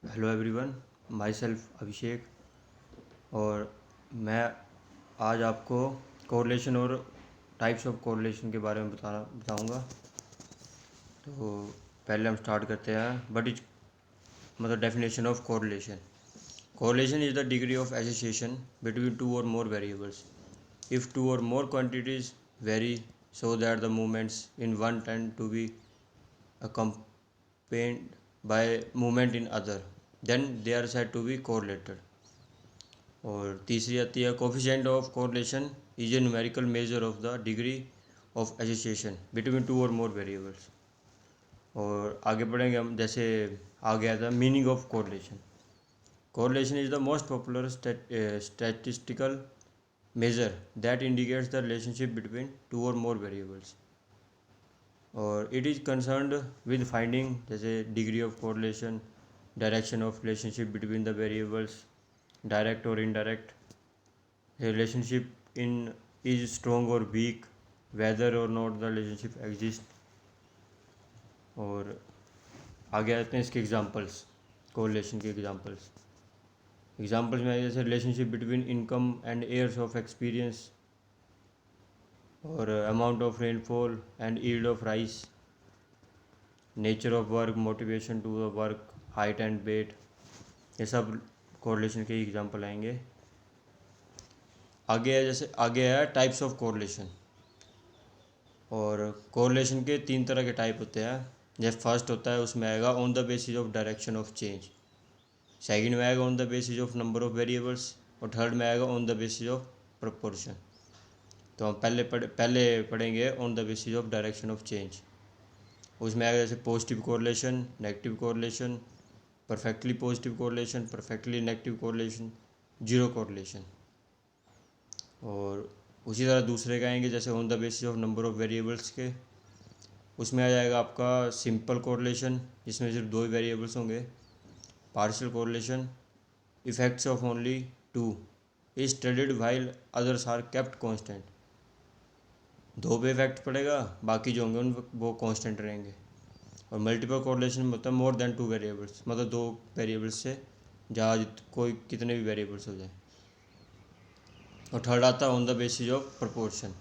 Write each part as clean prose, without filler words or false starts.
Hello everyone, my self अभिषेक। और मैं आज आपको कोरिलेशन और टाइप्स ऑफ कोरिलेशन के बारे में बताऊंगा। तो पहले हम स्टार्ट करते हैं। बट इज मतलब definition of correlation. Correlation is the degree of association between two or more variables if two or more quantities vary so that the movements in one tend to be accompanied by movement in other, then they are said to be correlated. और तीसरी आती है coefficient of correlation is A numerical measure of the degree of association between two or more variables. और आगे बढ़ेंगे हम। जैसे आ गया था meaning of correlation. Correlation is the most popular statistical measure that indicates the relationship between two or more variables, और it is concerned with finding जैसे degree of correlation, direction of relationship between the variables, direct or indirect, relationship in is strong or weak, whether or not the relationship exists। और आगे आते हैं इसके examples, correlation के examples में जैसे relationship between income and years of experience, और amount of rainfall and yield of rice, nature of work, motivation to the work, height and weight. ये सब कोरिलेशन के एग्जांपल आएंगे। आगे है टाइप्स ऑफ कोरिलेशन। और कोरिलेशन के 3 तरह के टाइप होते हैं। जैसे फर्स्ट होता है, उसमें आएगा on the basis of direction of change. Second में आएगा on the basis of number of variables. और थर्ड में आएगा on the basis of proportion. तो हम पहले पढ़ेंगे on the basis of direction of change. उसमें आएगा जैसे positive correlation, negative correlation, perfectly positive correlation, perfectly negative correlation, zero correlation. और उसी तरह दूसरे का आएंगे जैसे on the basis of number of variables के। उसमें आ जाएगा आपका सिंपल कोरिलेशन, जिसमें सिर्फ 2 वेरिएबल्स होंगे। Partial correlation, effects of only 2 is studied while others are kept constant. 2 पे इफेक्ट पड़ेगा, बाकी जो होंगे उन वो कांस्टेंट रहेंगे। और मल्टीपल कोरिलेशन मतलब मोर देन 2 वेरिएबल्स, मतलब 2 वेरिएबल्स से जहाँ कोई कितने भी वेरिएबल्स हो जाए। और थर्ड आता है on the basis of proportion.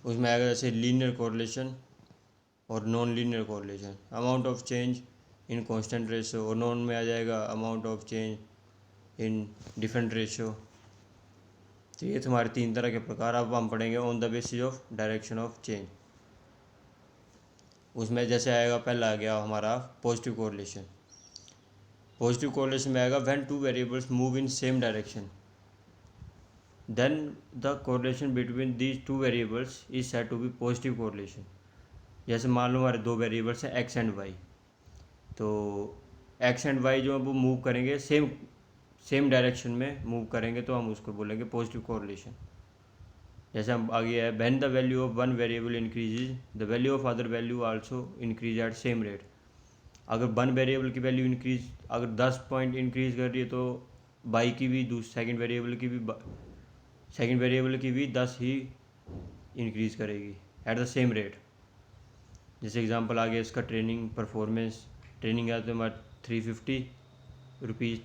उसमें आएगा जैसे लीनियर कोरिलेशन और non linear correlation. Amount of change in constant ratio, और नॉन में आ जाएगा amount of change in different ratio. तो ये तुम्हारे 3 तरह के प्रकार। अब हम पढ़ेंगे on the basis of direction of change. उसमें जैसे आएगा, पहला आ गया हमारा पॉजिटिव कोरिलेशन। पॉजिटिव कोरिलेशन में आएगा when 2 variables move in same direction, then the correlation between these 2 variables is said to be positive correlation. जैसे मान लो हमारे 2 वेरिएबल्स हैं एक्स एंड वाई, तो एक्स एंड वाई जो वो मूव करेंगे सेम डायरेक्शन में मूव करेंगे, तो हम उसको बोलेंगे पॉजिटिव कोरिलेशन। जैसे हम आगे है, when the value of one variable increases the value of other value also increase at same rate. अगर वन वेरिएबल की वैल्यू इंक्रीज, अगर 10 पॉइंट इंक्रीज कर रही है, तो बाई की भी सेकंड वेरिएबल की भी 10 ही इंक्रीज करेगी एट द सेम रेट। जैसे एग्जांपल आ गया इसका ट्रेनिंग परफॉर्मेंस। ट्रेनिंग है तो हमारा 350 रुपीज़,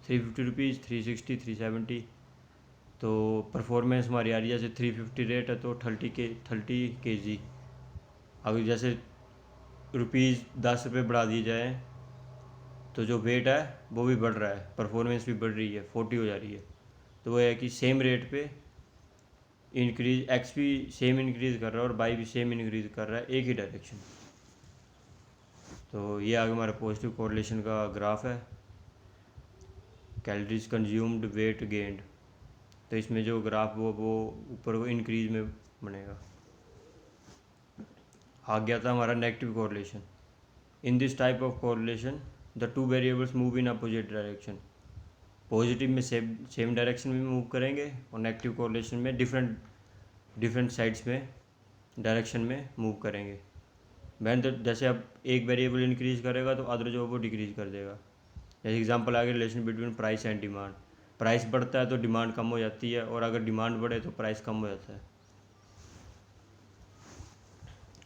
360, 370। तो परफॉर्मेंस हमारी आ रही है जैसे 350 रेट है तो 30 kg। अगर जैसे ₹10 बढ़ा दिए जाए तो जो वेट है वो भी बढ़ रहा है, परफॉर्मेंस भी बढ़ रही है, 40 हो जा रही है। तो वो है कि सेम रेट पे इंक्रीज, एक्स भी सेम इंक्रीज़ कर रहा है और वाई भी सेम इंक्रीज़ कर रहा है, एक ही डायरेक्शन। तो ये आगे हमारा पॉजिटिव कोरिलेशन का ग्राफ है। Calories consumed, weight gained. तो इसमें जो ग्राफ वो ऊपर को इंक्रीज में बनेगा। आ गया था हमारा negative correlation. In this type of correlation the 2 variables move in opposite direction. Positive में सेम डायरेक्शन में मूव करेंगे, और नेगेटिव कोरिलेशन में डिफरेंट साइड्स में डायरेक्शन में मूव करेंगे। जैसे अब एक वेरिएबल इंक्रीज करेगा तो अदर जो वो डिक्रीज कर देगा। जैसे एग्जांपल आ गया relation between price and demand. Price बढ़ता है तो डिमांड कम हो जाती है, और अगर डिमांड बढ़े तो प्राइस कम हो जाता है।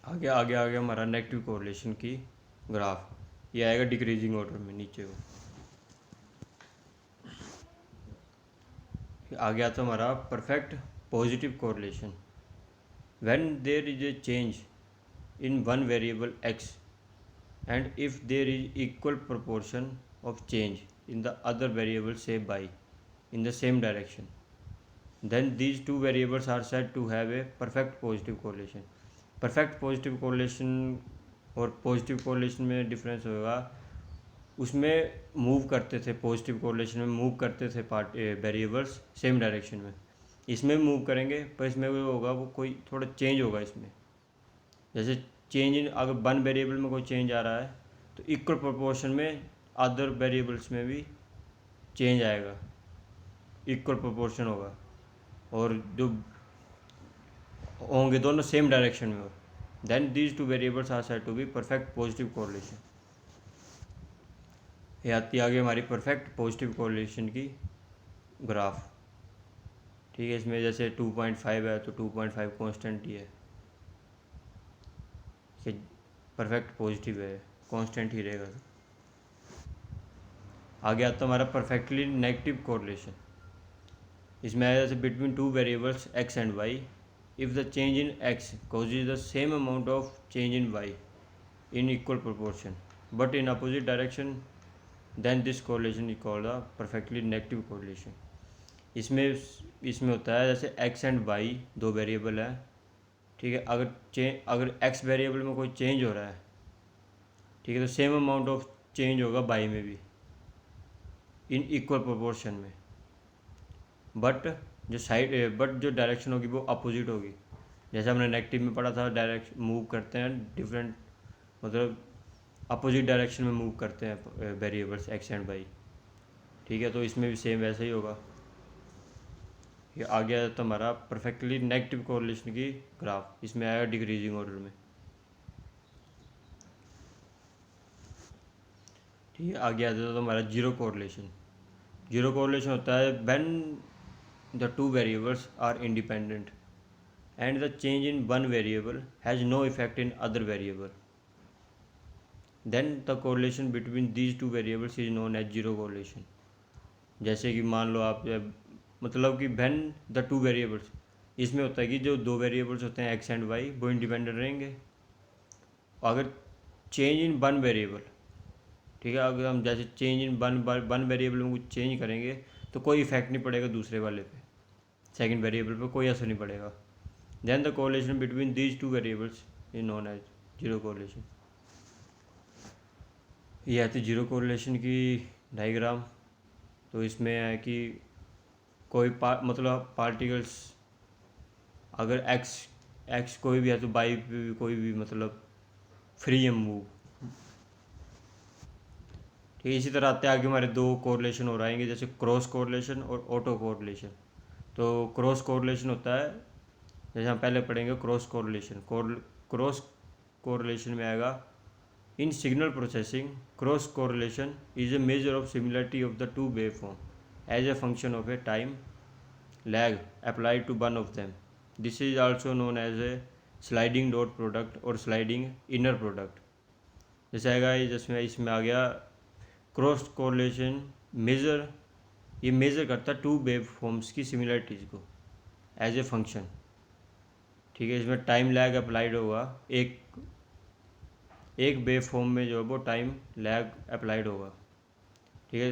आगे हमारा नेगेटिव कोरिलेशन की ग्राफ। ये आएगा डिक्रीजिंग ऑर्डर में नीचे को। आ गया तो हमारा perfect positive correlation. When there is a change in one variable x and if there is equal proportion of change in the other variable say by in the same direction, then these two variables are said to have a perfect positive correlation। perfect positive correlation और positive correlation में difference होगा, उसमें move करते थे, positive correlation में move करते थे variables same direction में, इसमें मूव करेंगे पर इसमें वो होगा, वो कोई थोड़ा चेंज होगा इसमें। जैसे चेंज इन, अगर वन वेरिएबल में कोई चेंज आ रहा है तो इक्वल प्रोपोर्शन में अदर वेरिएबल्स में भी चेंज आएगा, इक्वल प्रोपोर्शन होगा, और जो होंगे दोनों सेम डायरेक्शन में हो, then these two variables are said to be perfect positive correlation. ये आती आगे हमारी परफेक्ट पॉजिटिव कोरिलेशन की ग्राफ। ठीक है, इसमें जैसे 2.5 है तो 2.5 कांस्टेंट ही है, परफेक्ट पॉजिटिव है, कांस्टेंट ही रहेगा। आगे आता हमारा परफेक्टली नेगेटिव कोरिलेशन। इसमें आया जैसे between two variables x and y, if the change in x causes the same amount of change in y in equal proportion but in opposite direction, then this correlation is called a perfectly negative correlation। इसमें होता है जैसे x and y दो variable है, ठीक है, अगर x variable में कोई चेंज हो रहा है, ठीक है, तो सेम अमाउंट ऑफ चेंज होगा y में भी इन इक्वल प्रोपोर्शन में, बट जो डायरेक्शन होगी वो अपोजिट होगी। जैसे हमने नेगेटिव में पढ़ा था, डायरेक्शन मूव करते हैं डिफरेंट, मतलब अपोजिट डायरेक्शन में मूव करते हैं वेरिएबल्स x एंड y, ठीक है, तो इसमें भी सेम वैसे ही होगा। ये आ गया तो हमारा परफेक्टली नेगेटिव कोरिलेशन की ग्राफ, इसमें आएगा डिक्रीजिंग ऑर्डर में। ठीक है, आगे आ जाता तो हमारा जीरो कोरिलेशन। जीरो कोरिलेशन होता है when the two variables are independent and the change in one variable has no effect in other variable, then the correlation between these two variables is known as zero correlation। जैसे कि मान लो आप, मतलब कि when the two variables, इसमें होता है कि जो दो वेरिएबल्स होते हैं x एंड y वो इंडिपेंडेंट रहेंगे, अगर चेंज इन वन वेरिएबल, ठीक है, अगर हम जैसे चेंज इन वन वेरिएबल में कुछ चेंज करेंगे तो कोई इफेक्ट नहीं पड़ेगा दूसरे वाले पे, सेकंड वेरिएबल पे कोई असर नहीं पड़ेगा, then the correlation between these two variables is known as zero correlation। ये आती जीरो कोरिलेशन की डायग्राम। तो इसमें है कि कोई मतलब पार्टिकल्स, अगर x कोई भी है तो y पे भी कोई भी मतलब फ्री है मूव। ठीक है, इसी तरह आते आगे हमारे दो कोरिलेशन हो रहेंगे, जैसे क्रॉस कोरिलेशन और ऑटो कोरिलेशन। तो क्रॉस कोरिलेशन होता है, जैसे हम पहले पढ़ेंगे क्रॉस कोरिलेशन। क्रॉस कोरिलेशन में आएगा in signal processing, cross correlation is a measure of similarity of the two wave form as a function of a time lag applied to one of them. This is also known as a sliding dot product और sliding inner product. जैसे आएगा जिसमें इसमें आ गया cross correlation ये measure करता है to wave forms की सिमिलरिटीज़ को एज ए फंक्शन। ठीक है, इसमें टाइम लैग अप्लाइड होगा, एक वेव फॉर्म में जो है वो टाइम लैग अप्लाइड होगा। ठीक है,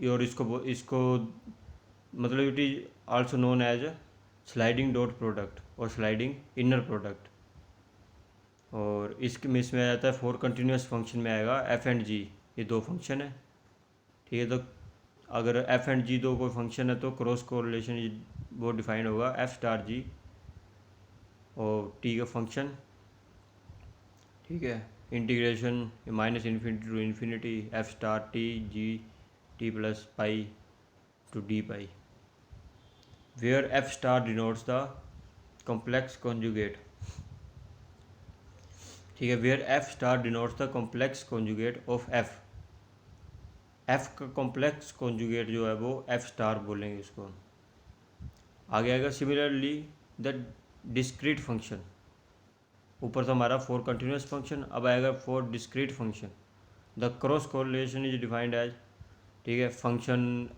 और इसको मतलब it is also known as sliding dot product और स्लाइडिंग इनर प्रोडक्ट। और इसमें आ जाता है फॉर कंटिन्यूस फंक्शन में आएगा एफ एंड जी, ये दो फंक्शन है। ठीक है, तो अगर एफ एंड जी दो कोई फंक्शन है तो क्रॉस कोरिलेशन वो डिफाइंड होगा एफ स्टार जी और टी का फंक्शन। ठीक है, integration minus infinity to infinity F star T G T plus pi to D pi, where F star denotes the complex conjugate. ठीक है, where F star denotes the complex conjugate of F. F का complex conjugate जो है वो F star बोलेंगे इसको। आगे आएगा सिमिलरली द डिस्क्रीट फंक्शन। ऊपर से हमारा फॉर कंटिन्यूस फंक्शन, अब आएगा for discrete function. The cross correlation is defined as, ठीक है, फंक्शन